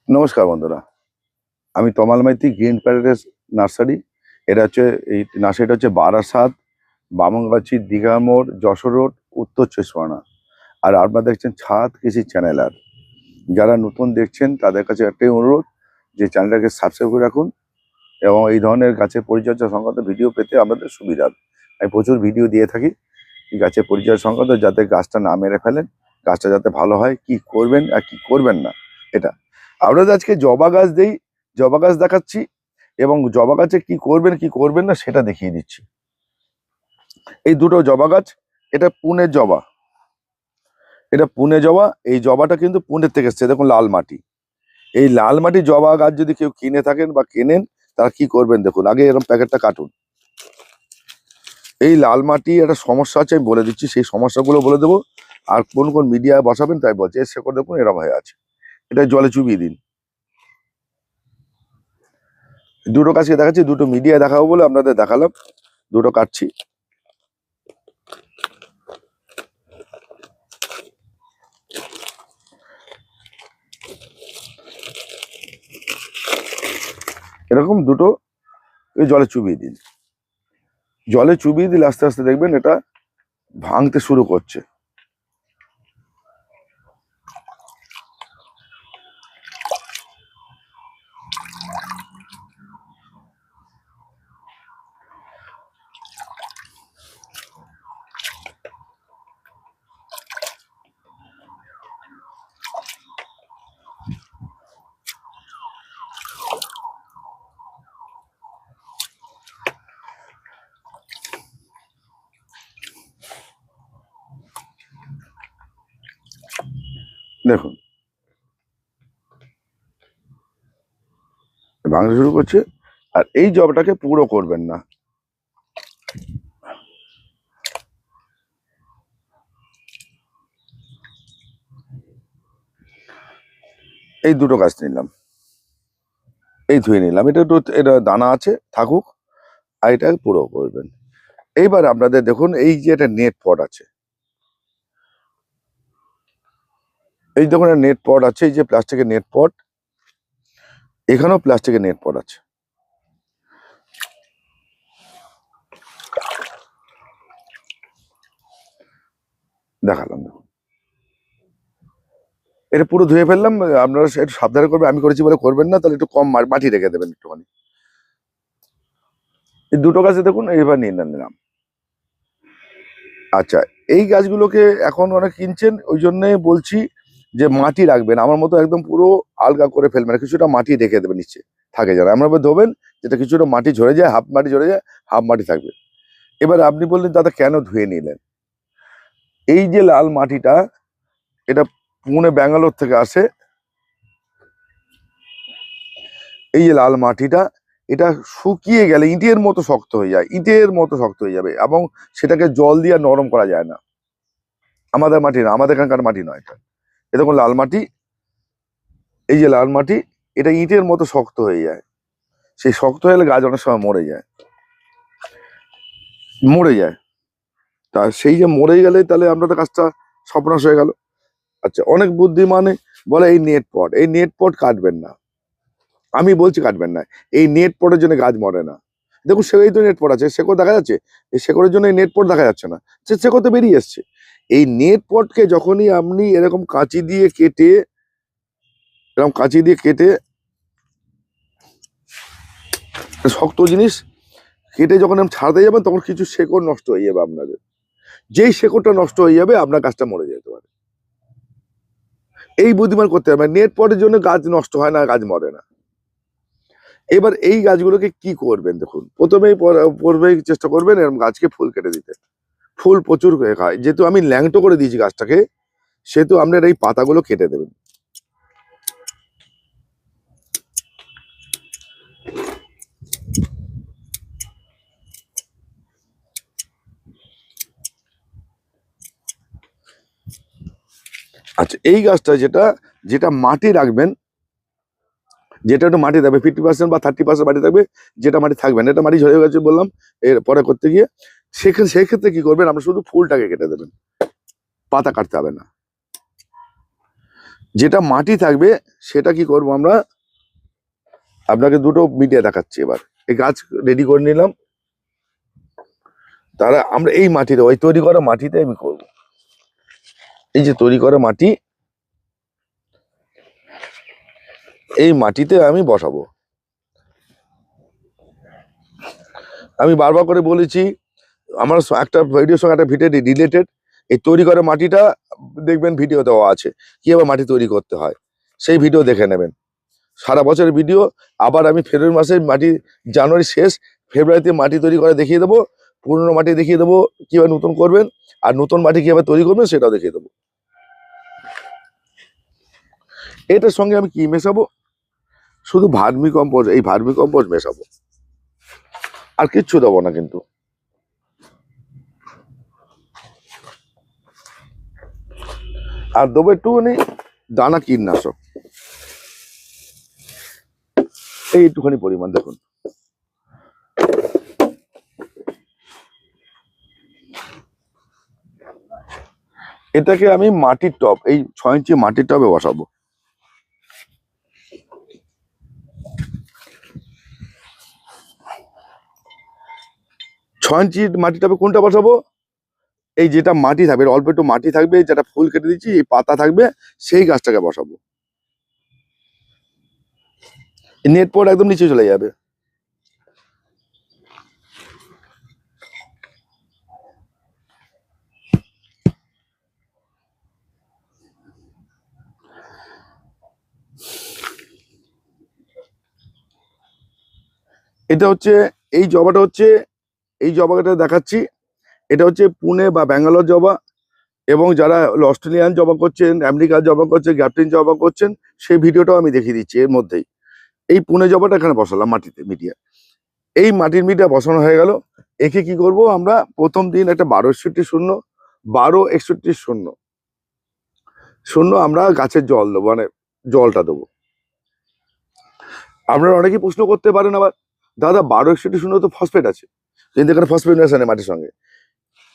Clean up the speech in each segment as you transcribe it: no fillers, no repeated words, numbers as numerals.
নমস্কার বন্ধুরা, আমি তমাল মাইতি, গ্রিন প্যারাডাইস নার্সারি। এটা হচ্ছে এই নার্সারিটা হচ্ছে বারাসাত, বামনগাছি, দীঘা মোড়, যশোর রোড, উত্তর চব্বিশ পরগনা। আর আপনারা দেখছেন ছাদ কৃষি চ্যানেল। আর যারা নতুন দেখছেন তাদের কাছে একটাই অনুরোধ যে চ্যানেলটাকে সাবস্ক্রাইব করে রাখুন এবং এই ধরনের গাছের পরিচর্যা সংক্রান্ত ভিডিও পেতে আমাদের সুবিধা হবে। আমি প্রচুর ভিডিও দিয়ে থাকি গাছের পরিচর্যা সংক্রান্ত, যাতে গাছটা না মেরে ফেলেন, গাছটা যাতে ভালো হয়, কি করবেন আর কি করবেন না। এটা আপনাদের আজকে জবা গাছ জবা গাছ দেখাচ্ছি এবং জবা গাছে কি করবেন কি করবেন না সেটা দেখিয়ে দিচ্ছি। এই দুটো জবা গাছ, এটা পুনের জবা, এটা পুনে জবা। এই জবাটা কিন্তু পুনের থেকে এসছে, দেখুন লাল মাটি। এই লাল মাটি জবা গাছ যদি কেউ কিনে থাকেন বা কেনেন, তারা কি করবেন দেখুন। আগে এরকম প্যাকেটটা কাটুন। এই লাল মাটি একটা সমস্যা আছে, আমি বলে দিচ্ছি, সেই সমস্যাগুলো বলে দেবো। আর কোন কোন মিডিয়ায় বসাবেন তাই বলছে। এর শেকড় দেখুন এরকম হয়ে আছে, এটা জলে চুবিয়ে দিন। দুটো গাছকে দেখাচ্ছি, দুটো মিডিয়ায় দেখাবো বলে আপনাদের দেখালাম। দুটো কাটছি। এরকম দুটো জলে চুবিয়ে দিন। জলে চুবিয়ে দিলে আস্তে আস্তে দেখবেন এটা ভাঙতে শুরু করছে। দেখুন ভাঙতে শুরু করছে। আর এই জবটাকে পুরো করবেন না। এই দুটো গাছ নিলাম, এই ধুয়ে নিলাম। এটা একটু, এটা দানা আছে থাকুক, আর এটা পুরো করবেন। এইবার আপনাদের দেখুন, এই যে একটা নেট পট আছে, এই দেখুন নেট পট আছে, এই যে প্লাস্টিকের নেট পট, এখানেও প্লাস্টিকের নেট পট আছে। দেখালাম দেখুন, এটা পুরো ধুয়ে ফেললাম। আপনারা একটু সাবধানে করবেন, আমি করেছি বলে করবেন না, তাহলে একটু কম মাটি রেখে দেবেন একটুখানি। এই দুটো গাছে দেখুন এইবার নিয়ে নিলাম। আচ্ছা, এই গাছগুলোকে এখন অনেক কিনছেন, ওই জন্যে বলছি যে মাটি রাখবেন আমার মতো, একদম পুরো আলগা করে ফেলবেন, কিছুটা মাটি রেখে দেবেন নিচে, থাকে যেন এমন ভাবে ধোবেন যেটা কিছুটা মাটি ঝরে যায়, হাফ মাটি ঝরে যায়, হাফ মাটি থাকবে। এবার আপনি বললেন দাদা কেন ধুয়ে নিলেন। এই যে লাল মাটিটা, এটা পুনে ব্যাঙ্গালোর থেকে আসে। এই যে লাল মাটিটা, এটা শুকিয়ে গেলে ইটের মতো শক্ত হয়ে যায়, ইটের মতো শক্ত হয়ে যাবে, এবং সেটাকে জল দিয়ে নরম করা যায় না। আমাদের মাটি না, আমাদের এখানকার মাটি নয় এটা। এ দেখুন লাল মাটি, এই যে লাল মাটি, এটা ইটের মতো শক্ত হয়ে যায়। সেই শক্ত হয়ে গেলে গাছ অনেক সময় মরে যায়, মরে যায়। তা সেই যে মরে গেলে তাহলে আপনাদের কাজটা সর্বনাশ হয়ে গেল। আচ্ছা, অনেক বুদ্ধিমানে বলে এই নেট পট, এই নেট পট কাটবেন না। আমি বলছি কাটবেন না, এই নেট পটের জন্য গাছ মরে না। দেখুন সেই তো নেট পট আছে, শেকড় দেখা যাচ্ছে, এই শেকড়ের জন্য এই নেট পট দেখা যাচ্ছে না, সে শেকড় তো বেরিয়ে এসছে। এই নেট পটকে যখনই আপনি এরকম কাঁচি দিয়ে কেটে, এরকম কাঁচি দিয়ে কেটে, শক্ত জিনিস কেটে যখন ছাড়তে যাবেন, তখন কিছু শেকড় নষ্ট হয়ে যাবে আপনাদের। যেই শেকড়টা নষ্ট হয়ে যাবে আপনার গাছটা মরে যেতে পারে। এই বুদ্ধিমান করতে হবে। নেট পটের জন্য গাছ নষ্ট হয় না, গাছ মরে না। এবার এই গাছগুলোকে কি করবেন দেখুন, প্রথমেই চেষ্টা করবেন এরকম গাছকে ফুল কেটে দিতে। ফুল প্রচুর করে খায়, যেহেতু আমি ল্যাংটো করে দিয়েছি গাছটাকে, সেহেতু আপনার এই পাতাগুলো কেটে দেবেন। আচ্ছা, এই গাছটা যেটা যেটা মাটি রাখবেন, যেটা একটু মাটি থাকবে 50% বা 30% মাটি থাকবে, যেটা মাটি থাকবে না, এটা মাটি ঝরে গেছে বললাম এর পরে করতে গিয়ে, সেক্ষেত্রে কি করবেন, আমরা শুধু ফুলটাকে কেটে দেবেন, পাতা কাটতে হবে না। যেটা মাটি থাকবে সেটা কি করব আমরা, আপনাকে দুটো মিডিয়া দেখাচ্ছি। এবার এই গাছ রেডি করে নিলাম, তারা আমরা এই মাটিতে, ওই তৈরি করা মাটিতে আমি করব। এই যে তৈরি করা মাটি, এই মাটিতে আমি বসাবো। আমি বারবার করে বলেছি, আমার একটা ভিডিওর সঙ্গে একটা ভিডিও রিলেটেড, এই তৈরি করা মাটিটা দেখবেন ভিডিও দেওয়া আছে, কিভাবে মাটি তৈরি করতে হয়, সেই ভিডিও দেখে নেবেন। সারা বছরের ভিডিও। আবার আমি ফেব্রুয়ারি মাসে মাটি, জানুয়ারি শেষ ফেব্রুয়ারিতে মাটি তৈরি করে দেখিয়ে দেবো, পুরনো মাটি দেখিয়ে দেবো কিভাবে নতুন করবেন, আর নতুন মাটি কিভাবে তৈরি করবেন সেটাও দেখিয়ে দেবো। এটার সঙ্গে আমি কি মেশাবো, শুধু ভার্মি কম্পোস্ট, এই ভার্মি কম্পোস্ট মেশাবো, আর কিচ্ছু দেবো না কিন্তু। আর দেবো একটুখানি দানা কীটনাশক, এইটুখানি পরিমাণ দেখুন। এটাকে আমি মাটির টব, এই 6 ইঞ্চি মাটির টবে বসাবো। ছয় ইঞ্চি মাটির টবে কোনটা বসাবো, এই যেটা মাটি থাকবে, অল্প একটু মাটি থাকবে, যেটা ফুল কেটে দিচ্ছি, এই পাতা থাকবে, সেই গাছটাকে বসাবো। নেট পর একদম নিচে চলে যাবে। এটা হচ্ছে, এই জবাটা হচ্ছে, এই জবাটা দেখাচ্ছি, এটা হচ্ছে পুনে বা ব্যাঙ্গালোর জবা। এবং যারা অস্ট্রেলিয়ান জবা করছেন, আমেরিকার জবা করছেন, গ্যাপটিন জবা করছেন, সেই ভিডিওটাও আমি দেখিয়ে দিচ্ছি এর মধ্যেই। এই পুনে জবাটা এখানে বসালাম মাটিতে মিডিয়া। এই মাটির মিডিয়া বসানো হয়ে গেল। একে কি করব আমরা, প্রথম দিন একটা 1261 1261 আমরা গাছের জল দেবো, মানে জলটা দেবো। আপনারা অনেকেই প্রশ্ন করতে পারেন আবার, দাদা 1261 তো ফসফেট আছে, কিন্তু এখানে ফসফেট মেশানো নেই মাটির সঙ্গে,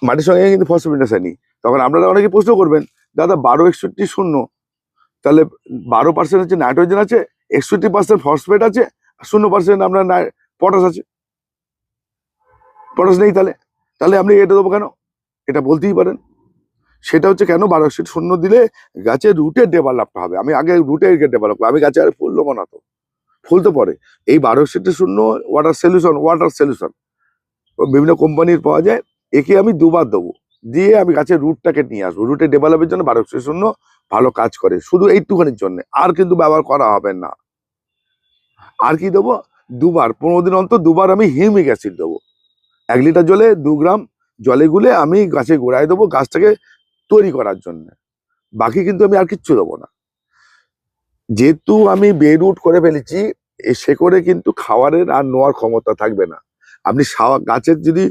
মাটির সঙ্গে কিন্তু ফসফেট মেশানি। তখন আপনারা অনেকে প্রশ্ন করবেন, দাদা 1261, তাহলে 12% হচ্ছে নাইট্রোজেন আছে, 61% ফসফেট আছে, 0% আপনার পটাশ আছে, পটাশ নেই, তাহলে তাহলে আপনি এটা দেবো কেন, এটা বলতেই পারেন। সেটা হচ্ছে কেন, 1260 দিলে গাছের রুটের ডেভেলপটা হবে। আমি আগে রুটের ডেভেলপ করবো, আমি গাছে আর ফুল দেবো না, তো ফুল তো পরে। এই 1260 ওয়াটার সলিউশন বিভিন্ন কোম্পানির পাওয়া যায়, একে আমি দুবার দেবো, দিয়ে আমি গাছের রুটটাকে নিয়ে আসবো। রুটের ডেভেলপের জন্য 1260 ভালো কাজ করে, শুধু এইটুখানির জন্য, আর কিন্তু ব্যবহার করা হবে না। আর কি দেবো, দুবার 15 দিন অন্তর দুবার আমি হিউমিক অ্যাসিড দেবো। 1 লিটার জলে 2 গ্রাম জলে গুলে আমি গাছে গোড়ায় দেবো, গাছটাকে তৈরি করার জন্য। বাকি কিন্তু আমি আর কিচ্ছু দেবো না। যেহেতু আমি বেরুট করে ফেলেছি, সে করে কিন্তু খাওয়ারের আর নেওয়ার ক্ষমতা থাকবে না। আপনি গাছের যদি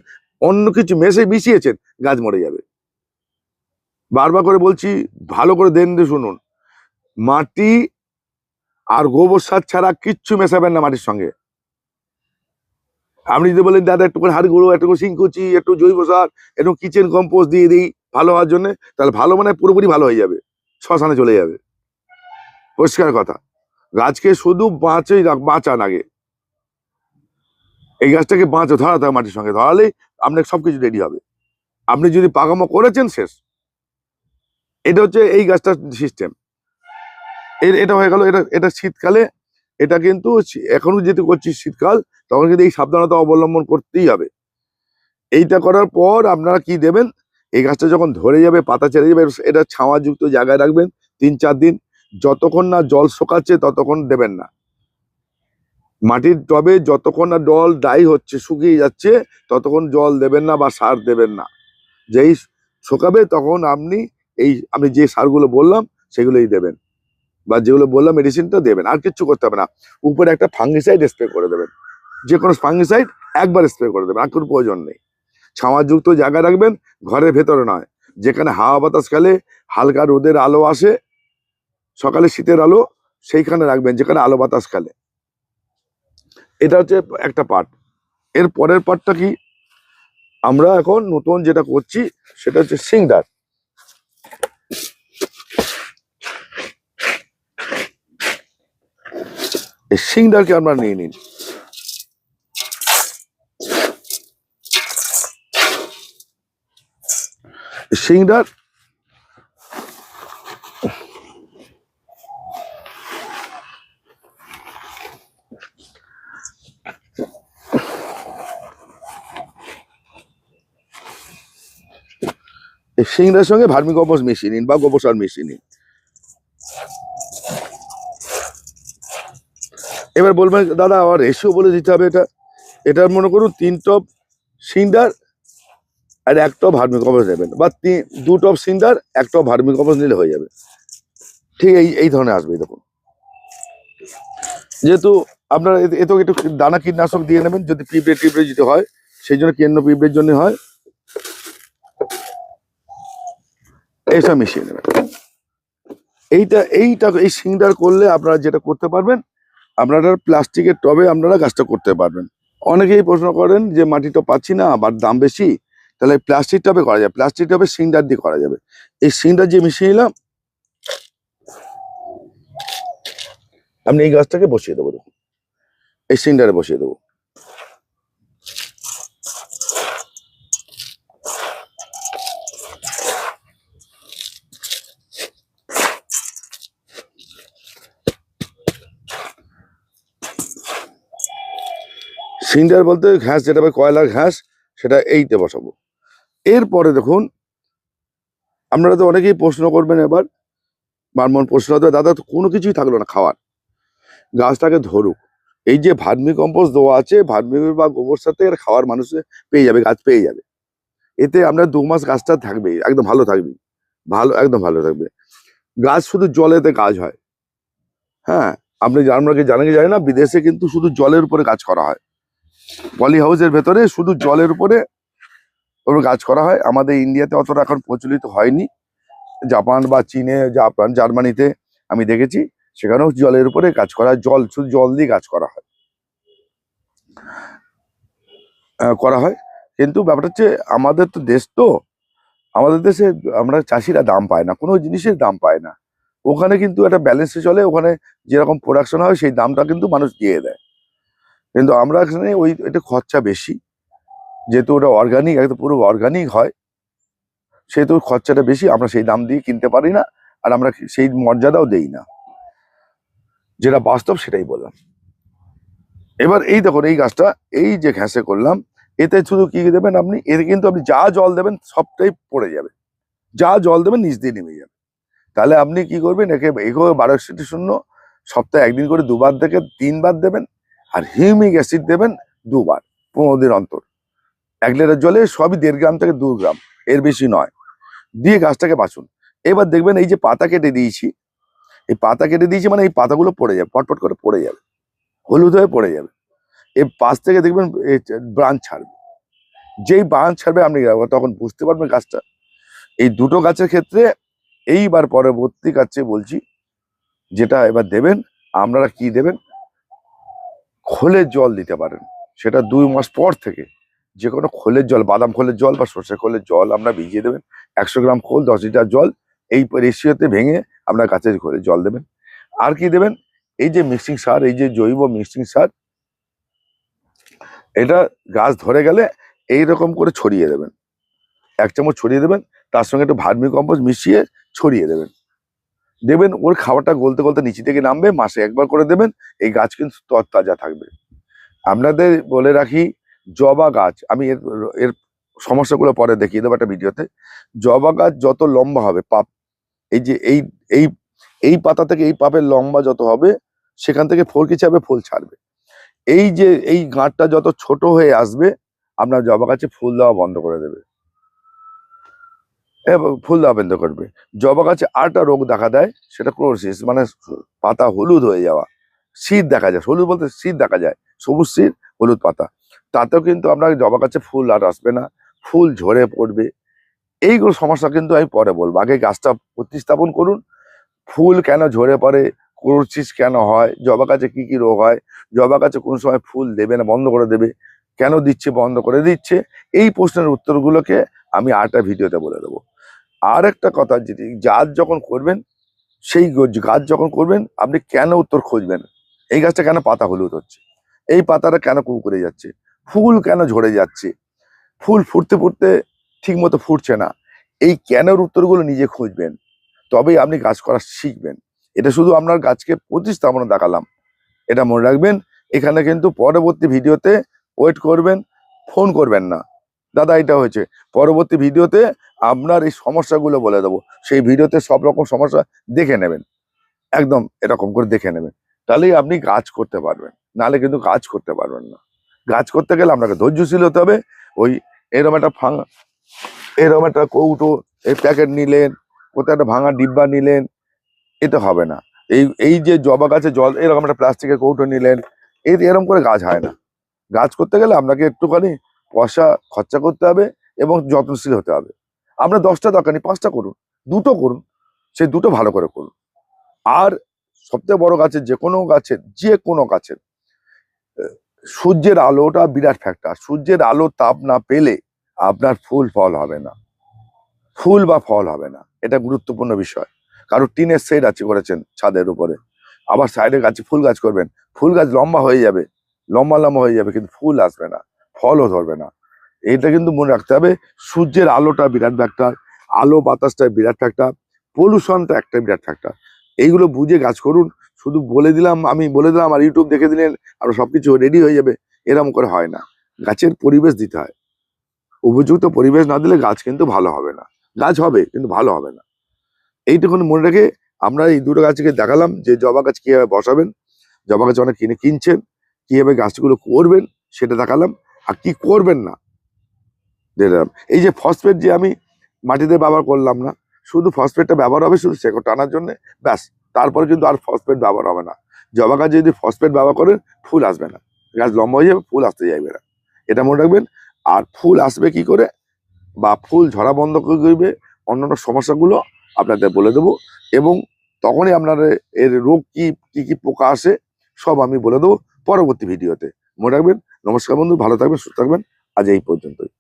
অন্য কিছু মিশিয়েছেন, গাছ মরে যাবে। বারবার করে বলছি, ভালো করে দেন দিয়ে শুনুন, মাটি আর গোবর সার ছাড়া কিচ্ছু মেশাবেন না মাটির সঙ্গে। আপনি যদি বলেন দাদা একটু করে হাড় গুঁড়ো, একটু করে শিংকুচি, একটু জৈব সার, একটু কিচেন কম্পোস্ট দিয়ে দিই ভালো হওয়ার জন্য, তাহলে ভালো মানে পুরোপুরি ভালো হয়ে যাবে, শ্মশানে চলে যাবে। পরিষ্কার কথা, গাছকে শুধু বাঁচান আগে, এই গাছটাকে ধরাতে হবে মাটির সঙ্গে, ধরালেই আপনার সবকিছু রেডি হবে। আপনি যদি পাকামো করেছেন, শেষ। এটা হচ্ছে এই গাছটার সিস্টেম। এটা হয়ে গেল। এটা শীতকালে, এটা কিন্তু এখনো যেহেতু করছি শীতকাল, তখন কিন্তু এই সাবধানতা অবলম্বন করতেই হবে। এইটা করার পর আপনারা কি দেবেন, এই গাছটা যখন ধরে যাবে, পাতা ছেড়ে যাবে, এটা ছাওয়াযুক্ত জায়গায় রাখবেন 3-4 দিন। যতক্ষণ না জল শোকাচ্ছে ততক্ষণ দেবেন না। মাটির টবে যতক্ষণ না জল ড্রাই হচ্ছে, শুকিয়ে যাচ্ছে, ততক্ষণ জল দেবেন না বা সার দেবেন না। যেই শুকাবে তখন আমি যে সারগুলো বললাম সেগুলোই দেবেন, বা যেগুলো বললাম মেডিসিনটা দেবেন, আর কিচ্ছু করতে হবে না। উপরে একটা ফাঙ্গিসাইড স্প্রে করে দেবেন, যে কোনো ফাঙ্গিসাইড একবার স্প্রে করে দেবেন, আর কোনো প্রয়োজন নেই। ছাওয়াযুক্ত জায়গায় রাখবেন, ঘরের ভেতরে নয়, যেখানে হাওয়া বাতাস খেলে, হালকা রোদের আলো আসে, সকালে শীতের আলো, সেইখানে রাখবেন যেখানে আলো বাতাস খেলে। এটা হচ্ছে একটা পার্ট। এর পরের পার্টটা কি, আমরা এখন নতুন যেটা করছি সেটা হচ্ছে সিংডার। এই সিংটাকে আমরা নিয়ে নিন। সিংটার সিংটার সঙ্গে ভার্মি কম্পোস্ট মিশিয়ে নিন বা গোবর সার মিশিয়ে নিন। এবার বলবেন দাদা আমার রেশিও বলে দিতে হবে। এটার মনে করুন 3 টপ সিন্ডার আর 1 টপ ভার্মি কম্পোস্ট দেবেন, বা 2 top cinder 1 top vermi compost নিলে হয়ে যাবে। ঠিক এই ধরনের আসবে। দেখুন, যেহেতু আপনারা এত একটু দানা কীটনাশক দিয়ে নেবেন, যদি পিঁপড়ে যদি হয়, সেই জন্য কেন্দ্র পিঁপড়ের জন্য হয়, এইসব মিশিয়ে নেবেন। এই সিংডার করলে আপনারা যেটা করতে পারবেন, আপনারা প্লাস্টিকের টবে আপনারা গাছটা করতে পারবেন। অনেকেই প্রশ্ন করেন যে মাটি টব পাচ্ছি না, আবার দাম বেশি, তাহলে প্লাস্টিক টবে করা যাবে। প্লাস্টিক টবে সিংডার দিয়ে করা যাবে। এই সিংডার যে মিশিয়ে নিলাম, আপনি এই গাছটাকে বসিয়ে দেবো। দেখুন, এই সিংডারে বসিয়ে দেবো। সিন্ডার বলতে ঘাস, যেটা কয়লার ঘাস, সেটা এইতে বসাবো। এরপরে দেখুন, আপনারা তো অনেকেই প্রশ্ন করবেন, এবার মারমন প্রশ্ন হবে, দাদা তো কোনো কিছুই থাকলো না খাওয়ার, গাছটাকে ধরুক। এই যে ভার্মি কম্পোস্ট দেওয়া আছে, ভার্মি বা গোবর সাথে এর খাওয়ার মানুষে পেয়ে যাবে, গাছ পেয়ে যাবে। এতে আমরা 2 মাস গাছটা থাকবে, একদম ভালো থাকবে, একদম ভালো থাকবে। গাছ শুধু জলেতে কাজ হয়। হ্যাঁ, আমরা কি জানেন কি জানি না, বিদেশে কিন্তু শুধু জলের উপরে কাজ করা হয়। পলি হাউসের ভেতরে শুধু জলের উপরে কাজ করা হয়। আমাদের ইন্ডিয়াতে অতটা এখন প্রচলিত হয়নি। জাপান বা চীনে, জার্মানিতে আমি দেখেছি, সেখানেও জলের উপরে কাজ করা হয়। শুধু জল দিয়ে কাজ করা হয়। কিন্তু ব্যাপারটা হচ্ছে, আমাদের তো দেশ, তো আমাদের দেশে আমরা চাষিরা দাম পায় না, কোনো জিনিসের দাম পায় না। ওখানে কিন্তু একটা ব্যালেন্সে চলে, ওখানে যেরকম প্রোডাকশন হয় সেই দামটা কিন্তু মানুষ দিয়ে দেয়। কিন্তু আমরা এখানে এটা খরচা বেশি, যেহেতু ওটা অর্গানিক, একদম পুরো অর্গানিক হয়, সেহেতু খরচাটা বেশি, আমরা সেই দাম দিয়ে কিনতে পারি না, আর আমরা সেই মর্যাদাও দেই না। যেটা বাস্তব সেটাই বললাম। এবার এই দেখুন, এই গাছটা এই যে ঘ্যাসে করলাম, এতে শুধু কি দেবেন আপনি, এতে কিন্তু আপনি যা জল দেবেন সবটাই পড়ে যাবে, যা জল দেবেন নিচ দিয়ে নেমে যাবে। তাহলে আপনি কি করবেন, একে 12:0 সপ্তাহে 1 দিন করে 2 বার থেকে 3 বার দেবেন। আর হিউমিক অ্যাসিড দেবেন 2 বার, 15 দিন অন্তর। 1 লিটার জলে সবই 1.5 গ্রাম থেকে 2 গ্রাম, এর বেশি নয়, দিয়ে গাছটাকে বাঁচুন। এবার দেখবেন এই যে পাতা কেটে দিয়েছি, মানে এই পাতাগুলো পড়ে যাবে, পটপট করে পড়ে যাবে, হলুদ হয়ে পড়ে যাবে। এই পাশ থেকে দেখবেন ব্রাঞ্চ ছাড়বে। যেই ব্রাঞ্চ ছাড়বে আপনি তখন বুঝতে পারবেন গাছটা। এই দুটো গাছের ক্ষেত্রে এইবার পরবর্তী গাছে বলছি, যেটা এবার দেবেন, আপনারা কি দেবেন, খোলের জল দিতে পারেন। সেটা 2 মাস পর থেকে যে কোনো খোলের জল, বাদাম খোলের জল বা সর্ষে খোলের জল আমরা ভিজিয়ে দেবেন। 100 গ্রাম খোল 10 লিটার জল, এই রেশিওতে ভেঙে আপনার গাছের খোলে জল দেবেন। আর কি দেবেন, এই যে মিক্সিং সার, এই যে জৈব মিক্সিং সার, এটা গাছ ধরে গেলে এইরকম করে ছড়িয়ে দেবেন। 1 চামচ ছড়িয়ে দেবেন, তার সঙ্গে একটু ভার্মি কম্পোস্ট মিশিয়ে ছড়িয়ে দেবেন। দেবেন ওর খাবারটা গলতে গলতে নিচে থেকে নামবে, মাসে 1 বার করে দেবেন। এই গাছ কিন্তু তরতাজা থাকবে। আপনাদের বলে রাখি, জবা গাছ, আমি এর সমস্যাগুলো পরে দেখিয়ে দেবো একটা ভিডিওতে। জবা গাছ যত লম্বা হবে, পাপ, এই যে এই এই পাতা থেকে এই পাপের লম্বা যত হবে, সেখান থেকে ফলকি ছাড়বে, ফুল ছাড়বে। এই যে এই গাঁটটা যত ছোট হয়ে আসবে, আপনার জবা গাছে ফুল দেওয়া বন্ধ করে দেবে, ফুল দেওয়া বন্ধ করবে। জবা গাছে আরেকটা রোগ দেখা দেয়, সেটা ক্লোরোসিস, মানে পাতা হলুদ হয়ে যাওয়া, শীত দেখা যায়। হলুদ বলতে শীত দেখা যায়, সবুজ শীত, হলুদ পাতা। তাতেও কিন্তু আপনার জবা গাছে ফুল আর আসবে না, ফুল ঝরে পড়বে। এইগুলো সমস্যা কিন্তু আমি পরে বলবো, আগে গাছটা প্রতিস্থাপন করুন। ফুল কেন ঝরে পড়ে, ক্লোরোসিস কেন হয়, জবা গাছে কি কি রোগ হয়, জবা গাছে কোন সময় ফুল দেবে না, বন্ধ করে দেবে, কেন দিচ্ছে, বন্ধ করে দিচ্ছে, এই প্রশ্নের উত্তরগুলোকে আমি আরেকটা ভিডিওতে বলে দেবো। আর একটা কথা, যেটি গাছ যখন করবেন, সেই গাছ যখন করবেন, আপনি কেন উত্তর খুঁজবেন, এই গাছটা কেন পাতা হলুদ হচ্ছে, এই পাতাটা কেন কুঁকড়ে যাচ্ছে, ফুল কেন ঝরে যাচ্ছে, ফুল ফুটতে ফুটতে ঠিক মতো ফুটছে না, এই কেনের উত্তরগুলো নিজে খুঁজবেন, তবেই আপনি গাছ করা শিখবেন। এটা শুধু আপনার গাছকে প্রতিস্থাপনা দেখালাম, এটা মনে রাখবেন। এখানে কিন্তু পরবর্তী ভিডিওতে ওয়েট করবেন, ফোন করবেন না দাদা এটা হয়েছে, পরবর্তী ভিডিওতে আপনার এই সমস্যাগুলো বলে দেবো, সেই ভিডিওতে সব রকম সমস্যা দেখে নেবেন, একদম এরকম করে দেখে নেবেন, তাহলেই আপনি কাজ করতে পারবেন, নাহলে কিন্তু কাজ করতে পারবেন না। কাজ করতে গেলে আপনাকে ধৈর্যশীল হতে হবে। ওই এরকম একটা এরকম একটা কৌটো, এই প্যাকেট নিলেন, কোথাও একটা ভাঙা ডিব্বা নিলেন, এতে হবে না। এই এই যে জবা গাছে জল, এরকম একটা প্লাস্টিকের কৌটো নিলেন, এরকম করে গাছ হয় না। গাছ করতে গেলে আপনাকে একটুখানি পয়সা খরচা করতে হবে এবং যত্নশীল হতে হবে। আপনার 10টা দরকার নেই, 5টা করুন, 2টো করুন, সেই 2টো ভালো করে করুন। আর সবথেকে বড় গাছের, যে কোনো গাছের সূর্যের আলোটা বিরাট ফ্যাক্টর। সূর্যের আলো তাপ না পেলে আপনার ফুল ফল হবে না, ফুল বা ফল হবে না, এটা গুরুত্বপূর্ণ বিষয়। কারো টিনের শেড আছে করেছেন ছাদের উপরে, আবার সাইডে গাছে ফুল গাছ করবেন, ফুল গাছ লম্বা হয়ে যাবে, লম্বা লম্বা হয়ে যাবে, কিন্তু ফুল আসবে না, ফলও ধরবে না। এটা কিন্তু মনে রাখতে হবে। সূর্যের আলোটা বিরাট ফ্যাক্টর, আলো বাতাসটা বিরাট ফ্যাক্টর, পলিউশনটা একটা বিরাট ফ্যাক্টর। এইগুলো বুঝে গাছ করুন। শুধু বলে দিলাম, আমি বলে দিলাম আর ইউটিউব দেখে দিলেন আর সবকিছু রেডি হয়ে যাবে, এরকম করে হয় না। গাছের পরিবেশ দিতে হয়, উপযুক্ত পরিবেশ না দিলে গাছ কিন্তু ভালো হবে না। গাছ হবে কিন্তু ভালো হবে না। এইটুকুন মনে রেখে আমরা এই 2টো গাছকে দেখালাম যে জবা গাছ কিভাবে বসাবেন, জবা গাছ অনেক কিনছেন, কিভাবে গাছগুলো করবেন সেটা দেখালাম, আর কি করবেন না দিলাম। এই যে ফসফেট যে আমি মাটিতে ব্যবহার করলাম না, শুধু ফসফেটটা ব্যবহার হবে শুধু শেকড় টানার জন্য, ব্যাস। তারপরে কিন্তু আর ফসফেট ব্যবহার হবে না। জবা গাছে যদি ফসফেট ব্যবহার করেন, ফুল আসবে না, গাছ লম্বা হয়ে যাবে, ফুল আসতে যাবে না, এটা মনে রাখবেন। আর ফুল আসবে কি করে বা ফুল ঝরা বন্ধ করে দিবে, অন্যান্য সমস্যাগুলো আপনাদের বলে দেবো। এবং তখনই আপনার এর রোগ কি কি কি পোকা আসে সব আমি বলে দেবো পরবর্তী ভিডিওতে, মনে রাখবেন। নমস্কার বন্ধু, ভালো থাকবেন, সুস্থ থাকবেন, আজ এই পর্যন্তই।